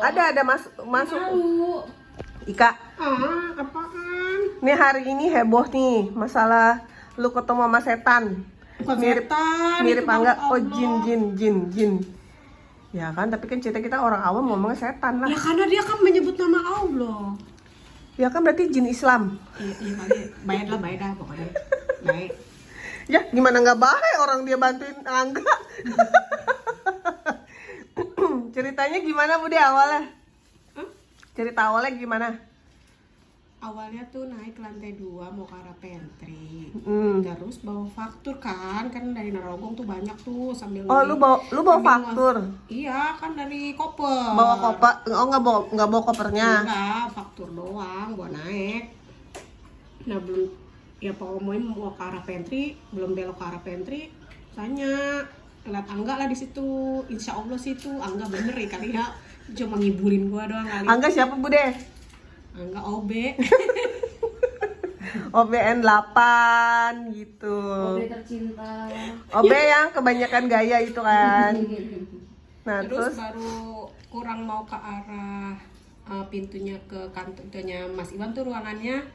Ada masuk. Malu. Ika, Apaan? nih hari ini heboh nih masalah lu ketemu sama setan. Bukan Mirip setan, mirip itu enggak? makhluk Oh, Allah. jin. Ya kan, tapi kan cerita kita orang awam ngomongnya setan lah. Ya karena dia kan menyebut nama Allah. Ya kan berarti jin Islam. Iya kali. Baik dah pokoknya. Baik. Ya gimana nggak baik orang dia bantuin Angga. Ceritanya gimana Bude awalnya? Cerita awalnya gimana? Awalnya tuh naik ke lantai 2 mau ke arah pantry. Hmm. Terus bawa faktur kan dari Narogong tuh banyak tuh sambil Oh, lu bawa sambil faktur. Iya, kan dari koper. Bawa koper. Oh, nggak bawa kopernya. Enggak, faktur doang bawa naik. Nah, belum ya pokoknya mau ke arah pantry, belum belok ke arah pantry, tanya lihat Angga lah di situ. Insya Allah sih tuh Angga bener ya kali ya. Cuma ngibulin gua doang kali. Angga siapa Bude? Angga OB. OBN 8 gitu. Obe tercinta. OB yang kebanyakan gaya itu kan. Nah, Terus terus baru kurang mau ke arah pintunya ke kantornya Mas Iwan tuh ruangannya.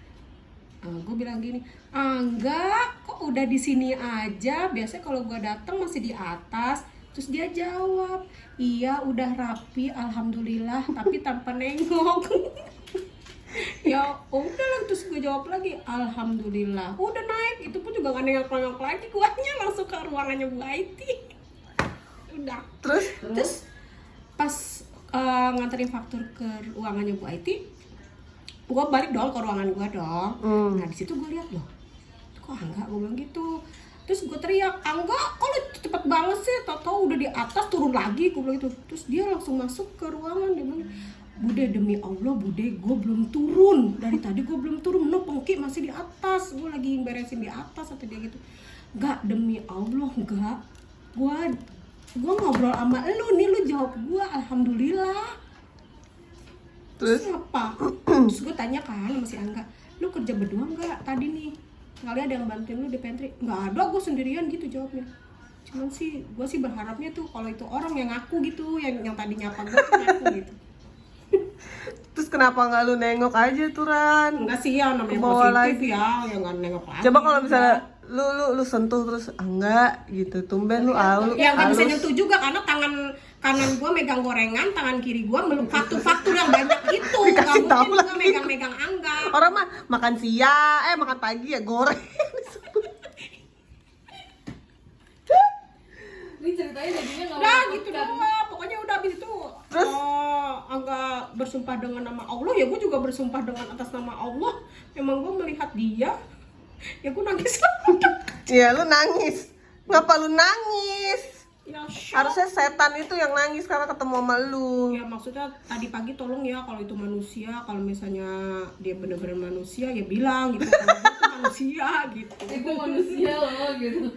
Gue bilang gini, Angga kok udah di sini aja? Biasanya kalau gue datang masih di atas. Terus dia jawab, iya udah rapi alhamdulillah, tapi tanpa nengok. Ya udah lah, terus gue jawab lagi alhamdulillah udah naik, itu pun juga gak nengok-nengok lagi, kuahnya langsung ke ruangannya Bu Aiti. Udah terus pas nganterin faktur ke ruangannya Bu Aiti, gue balik dong ke ruangan gue dong. Nah di situ gue lihat loh, kok Angga, gue bilang gitu. Terus gue teriak, Angga kok lu cepet banget sih, tau-tau udah di atas turun lagi, gue bilang gitu. Terus dia langsung masuk ke ruangan, dia bilang, Bude demi Allah Bude, gue belum turun, dari tadi gue belum turun, no Pengki masih di atas, gue lagi beresin di atas, atau dia gitu. Enggak, demi Allah enggak, gue ngobrol sama lu nih, lu jawab gue alhamdulillah. Terus apa? Terus gue tanya kan sama si Angga, lu kerja berdua enggak tadi nih, kali ada yang bantuin lu di pantry? Enggak ada, gue sendirian gitu jawabnya. Cuman sih gue sih berharapnya tuh kalau itu orang yang ngaku gitu, yang tadi nyapa gue tuh ngaku gitu. terus kenapa nggak lu nengok aja tuh Ran? Enggak sih ya, namanya Kebawa positif ya, yang nggak nengok lagi. Coba kalau misalnya lu sentuh terus enggak gitu, tumben lu Ya nggak bisa halus. nyentuh juga karena tangan kanan gua megang gorengan, tangan kiri gua meluk faktur yang banyak itu. Nggak Dikasih tahu mungkin gua lagi. megang-megang Angga. Orang mah makan siang, makan pagi ya goreng. Ini ceritanya jadinya nggak Udah mau gitu kan? doang, pokoknya udah habis itu. Terus? Angga bersumpah dengan nama Allah, ya gua juga bersumpah dengan atas nama Allah. Memang gua melihat dia, ya gua nangis. Iya, lu nangis. Ngapa lu nangis? Ya, shock. Harusnya setan itu yang nangis karena ketemu sama lu. Ya maksudnya tadi pagi tolong ya kalau itu manusia, kalau misalnya dia benar-benar manusia ya bilang gitu, kalau dia tuh manusia gitu. Gue manusia loh gitu.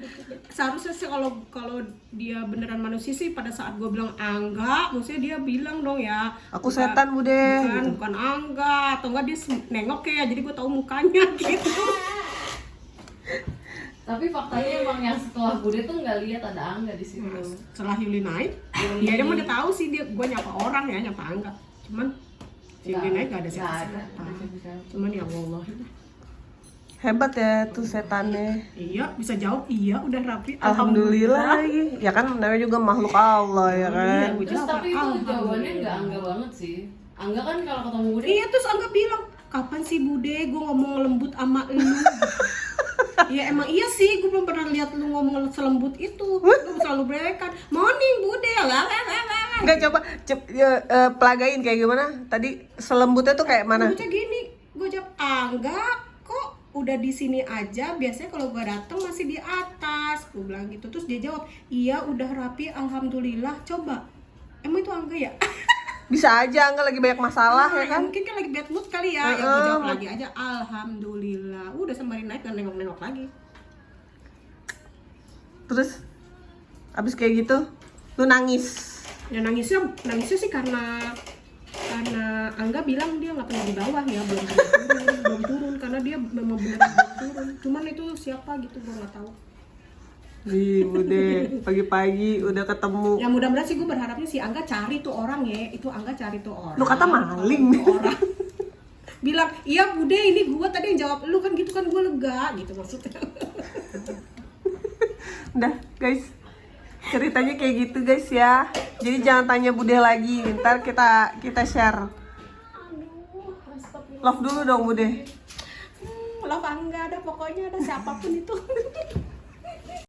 Seharusnya sih kalau dia beneran manusia sih pada saat gue bilang Angga, maksudnya dia bilang dong ya. Aku setan Bude. Bukan Angga, atau enggak dia nengok ya, jadi gue tahu mukanya gitu. Tapi faktanya emang yang setelah Bude tuh nggak lihat ada Angga di situ. Setelah Yuli naik, ya dia udah tahu sih dia, gue nyapa orang ya, nyapa Angga. Cuman si Yuli naik gak ada siapa-siapa. Cuman ya Allah. Hebat ya tuh setannya. Iya, bisa jawab iya udah rapi. Alhamdulillah lagi. Ya kan namanya juga makhluk Allah ya kan. Iya, gua Terus jawab, tapi itu jawabannya alhamdulillah. nggak Angga banget sih. Angga kan kalau ketemu Bude Iya, terus Angga bilang, kapan sih Bude gue ngomong lembut sama lu? Ya emang iya sih, gue belum pernah lihat lu ngomong selembut itu. Lu selalu berikan, morning Bude, lah. Enggak coba pelagain kayak gimana? Tadi selembutnya tuh kayak mana? Gue gini, gue jawab, Angga kok udah di sini aja, biasanya kalau gue datang masih di atas, gue bilang gitu. Terus dia jawab, iya udah rapi alhamdulillah. Coba, emang itu Angga ya? Bisa aja Angga lagi banyak masalah ya kan? Mungkin kan lagi bad mood kali ya. Ya gue jawab lagi aja alhamdulillah. Udah sembari naik dan nengok-nengok lagi. Terus abis kayak gitu lu nangis. Ya nangisnya sih karena Angga bilang dia nggak pernah di bawah ya, belum turun karena dia memang benar belum turun. Cuman itu siapa gitu gue nggak tahu. Nih Bude, pagi-pagi udah ketemu. Ya mudah-mudahan sih gue berharapnya si Angga cari tuh orang ya. Itu Angga cari tuh orang. Lu kata maling. Tuh orang. Bilang, iya Bude ini gue tadi yang jawab lu kan gitu kan gue lega gitu maksudnya. Udah guys, ceritanya kayak gitu guys ya. Jadi jangan tanya Bude lagi, ntar kita share. Aduh, astagfirullah. Love dulu dong Bude. Love Angga ada pokoknya ada siapapun itu.